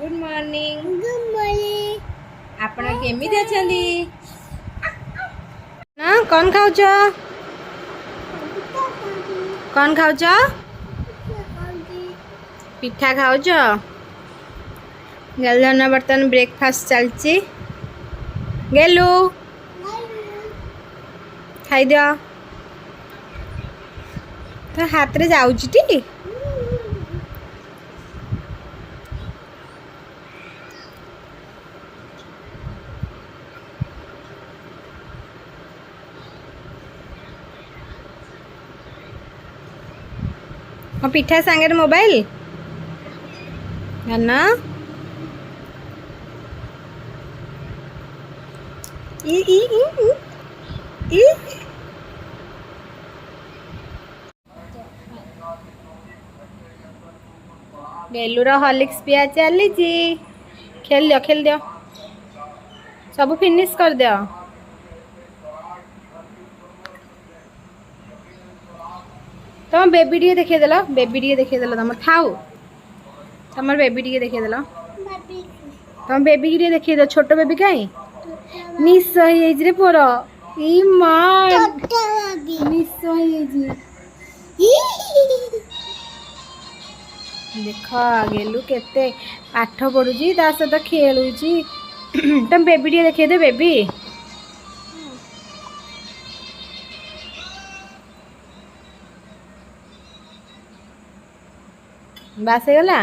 Good morning आपण केमिति अछंदी ना कौन खाउछ कौन खाउछ पिठा खाउछ गेलु ना बर्तन ब्रेकफास्ट चलची गेलु खाई दिया तो हाथ रे जाउची टी पिठा सांगे मोबाइल ना ई ई ई ई गेलुर हॉर्लिक्स पिया चली खेल दियो सब फिनिश कर दियो तुम बेबी टी देखिए तुम खाऊ तुम बेबी टी देखिए तुम बेबी की देखिए दो छोट बेबी कहीं निश रे पुर ई मां निश देख गेलु केते पाठ पढ़ुची ता सहित खेलुची तुम बेबी टी देखिए दे बेबी बास गला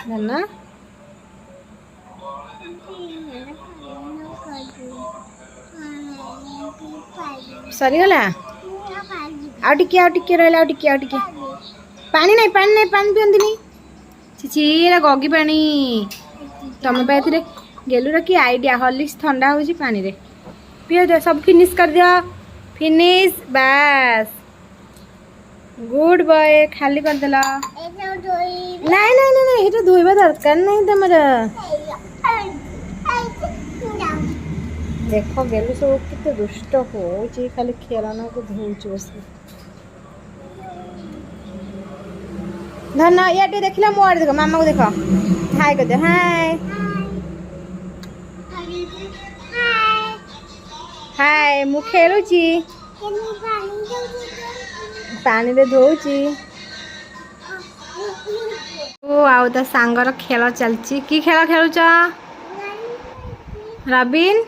ना सरी गला आ टिके रहला पानी नहीं पानी पियंदी नहीं चिची गगी पानी तुम पाइले गेलुर कि आइडिया हॉर्लिक्स ठंडा हो पानी रे पियो दे सब फिनिश कर दिया फिनिश बस गुड बॉय खाली कर देला नहीं नहीं नहीं ये धोइबा दरकार नहीं तमर देखो गेलु सब कितने दुष्ट हो खाली खेलना को धोच बस धन या देखला मो आड़े देखो मामा को देखो हाय कर दे हाय हाय मु खेलुची पानी रे धोची ओ आउ ता सांगर खेल चलची की खेल खेलुच रबिन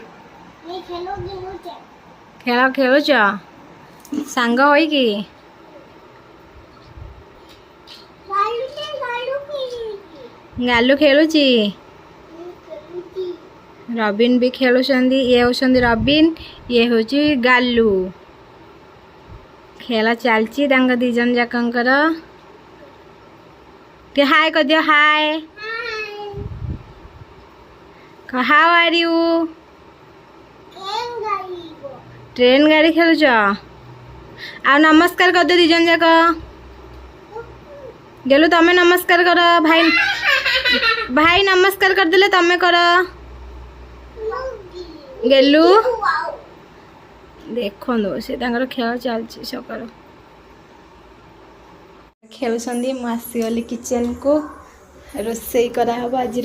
खेल खेलुच सांग होई की गालू खेलुची रबिन भी खेलुछंदी ये होछंदी रबिन ये होची गालू खेला चलची दांग दी जन जाकंकर के हाय कर दियो hi how are you train गाड़ी खेलुछ आ नमस्कार कर दे दी जन जाक गेलु तमे नमस्कार कर भाई भाई नमस्कार कर देले तमे कर गेलु देखो से खेल चलती सकाल खेलुंदी मु आसीगली किचन को रोसई कराहब आज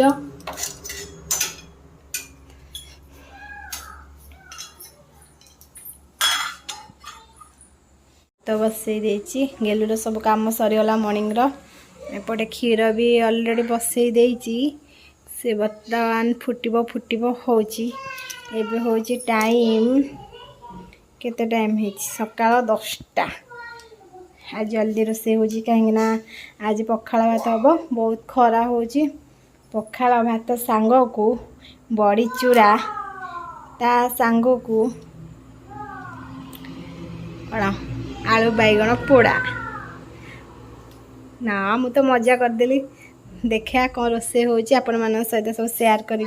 तो बसई देची गेलुर सब काम सरीगला मॉर्निंग एपटे क्षीर भी ऑलरेडी बसई देची से बर्तमान फुटिब होची एबे होची टाइम केते टाइम है सकाल 10टा आज जल्दी रोसे हो कहीं आज पखाड़ भात हम बहुत खरा हो पखाड़ भात सांग को बड़ी चूरा ता सांग को आलू बैगण पोड़ा ना मु तो मजा करदेली देखा कौन रोसे हो आपण मान सहित सब शेयर करी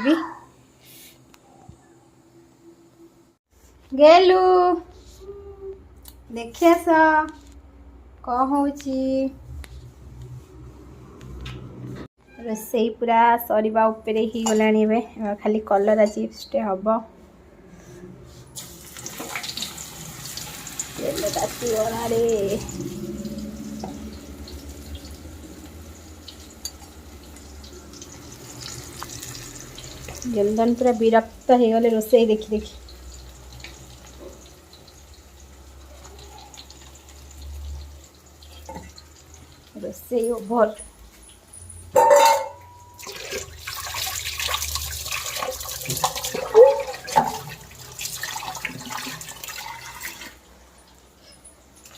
गेलु देखिए कौन हो रोसई पूरा सरीबा उपरे ही गलानी बे खाली कलर चिप्स टे हम तेल ताती गला रे गेलधन पूरा विरक्त हो गले रोसई देखी देखी। रोसई ओभर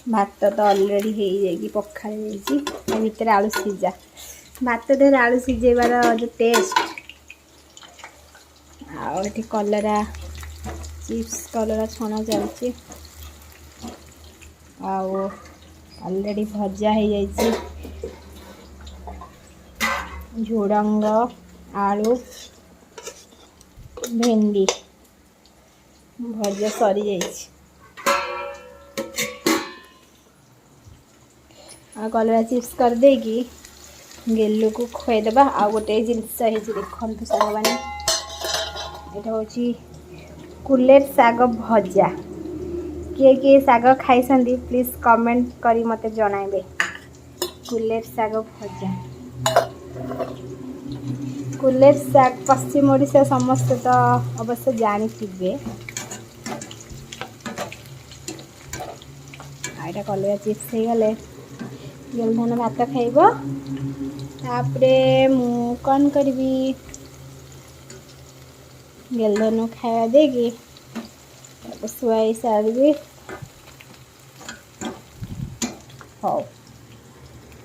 भात तो ऑलरेडी हो जाएगी पखाड़ भीतर आलू सीझा भात देहरे आलू सीझेबार जो टेस्ट आठी कलरा चिप्स कलरा छणा चलती ऑलरेडी भजा हो जाए झुडंग आलू भेंडी भजा सरी जाइए कलरा चिप्स कर देगी गेलू को खुएदबा आ गोटे जिनस देखु साग मैंने यहाँ हूँ कुलेट साग भजा किए किए साग खाई प्लीज कमेंट करी मते जणाइबे। कुलेट साग भजा कुलेट साग पश्चिम ओडिशा समस्त तो अवश्य जानी थे। आईटा कलरा चिप्स हो गले गेलधन भात खाइब तापरे मु कौन करी गेलधन खाया देगी शुआई सारी हो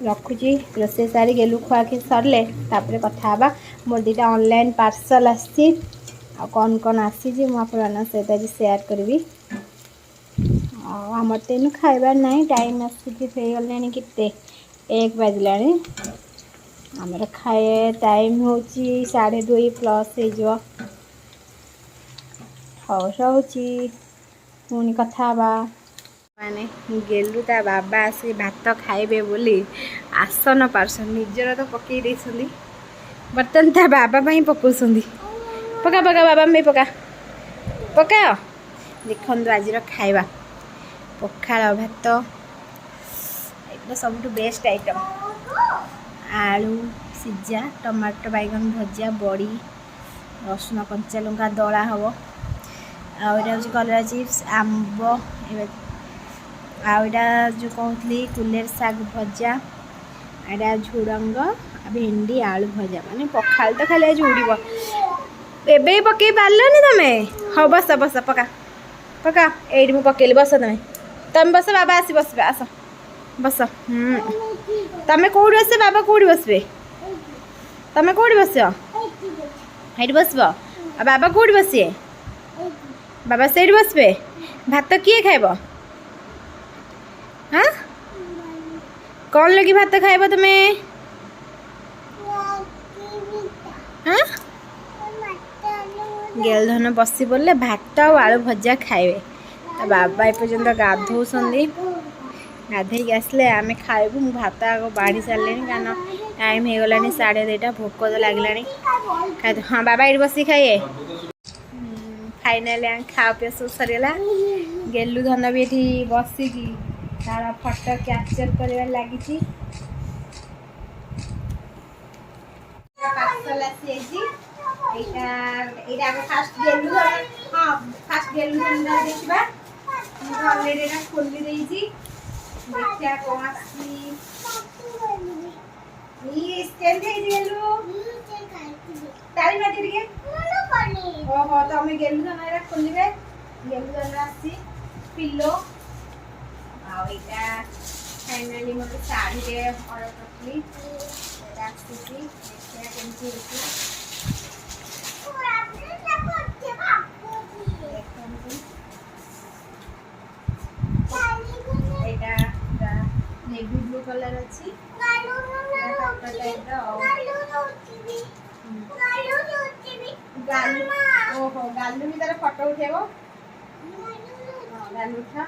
रखुची रोसे सारी गेलू खुआ के सरले तापरे कथा हबा। मोर दीटा ऑनलाइन पार्सल आसी कौन कौन आसी मुझे सहित आज शेयर करी। आमर तो इन खाइबार ना टाइम आसगलानी के 1 बजला आमर खाए टाइम हूँ 2:30 प्लस हो रही पुणी कथा माने गेलु ता बाबा आसी भात खाइबे बोली आसन पार्सन निजर तो पकई देछुंदी बर्तन ता बाबा पई पकाउछुंदी पका पका बाबा में पका पका देखंतु आज खाइबा पखाड़ भात ये सब बेस्ट आइटम आलू सीझा टमाटो बैगन भजा बड़ी रसुण कंचा लंका दला हम आउटा हूँ कलरा चिप्स आंब आउटा जो कहती कुलेर साग भजा आटा झुडंग भेंडी आलू भजा माने पखाड़ तो खाली आज उड़ एबे पकई पार्लनि तमे हाँ बस बस पका पका ये मुझे पकेली बस तुम बस बाबा आसी बसबे आस बस तमें कौड़ी बस बाबा कौड़ी बसबे तमें कौड़ी बस ये बसब बाबा कौड़ी बसिए बाबा से बसबे भात किए खाइब हाँ कौन लगी भात खाइब तुम्हें हाँ गेलधन बसी बोले भात और आलू भजा खाइबे तो बाबा एपर्यंत गाधौसंदी गाधे आसले आम खाइबू मु भात आग बाढ़ी सारे कारण टाइम हो गलानी 2:30 भोक तो लगलानी खाई हाँ बाबा ये बस खाइए फाइनाली खा पी सब सरगला गेलु धन भी ये बसिकी तार फटो कैप्चर कर लगी फास्ट गेलु हाँ फास्ट गेलु धन देखा ऑलरेडी खोली देखिया कौन स्कैन गेलु तारी माटी टिके ओहो तो हमें गेलु धन खोलिबे गेलु धन आसी पिलो आइटा फाइनाली मत साड़ी रे ऑर्डर करली एटा आसी देखिया केमती होती नेवी ब्लू कलर अच्छी ओहो गालू भी तार फटो उठेब गालू उठा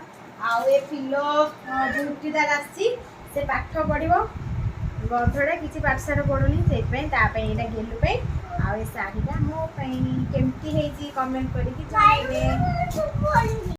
आउ पिलो जुटी तार आसी से पाठ पढ़ो गधड़ा किसी पाठशाठ पढ़ुनी से गेलू आउ साड़ीटा मोपाई केमती कमेंट करके